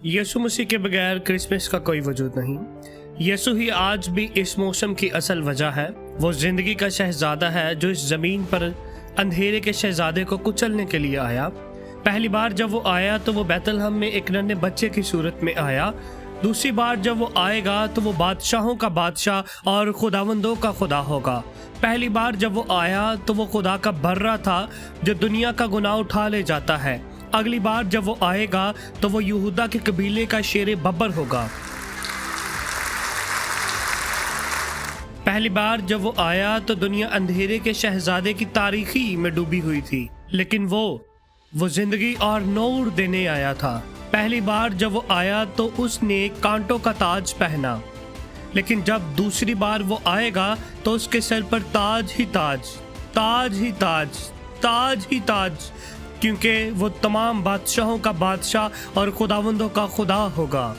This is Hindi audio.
यीशु मसीह के बगैर क्रिसमस का कोई वजूद नहीं। यीशु ही आज भी इस मौसम की असल वजह है। वो जिंदगी का शहजादा है जो इस जमीन पर अंधेरे के शहजादे को कुचलने के लिए आया। पहली बार जब वो आया तो वो बैतलहम में एक नन्हे बच्चे की सूरत में आया। दूसरी बार जब वो आएगा तो वो बादशाहों का बादशाह और खुदावंदों का खुदा होगा। पहली बार जब वो आया तो वो खुदा का बर्रा था जो दुनिया का गुनाह उठा ले जाता है। अगली बार जब वो आएगा तो वो यहूदा के कबीले का शेर बब्बर होगा। पहली बार जब वो आया तो दुनिया अंधेरे के शहजादे की तारीखी में डूबी हुई थी, लेकिन वो जिंदगी और नूर देने आया था। पहली बार जब वो आया तो उसने कांटों का ताज पहना, लेकिन जब दूसरी बार वो आएगा तो उसके सर पर ताज ही ताज, ताज ही ताज, ताज ही ताज, क्योंकि वो तमाम बादशाहों का बादशाह और खुदावंदों का खुदा होगा।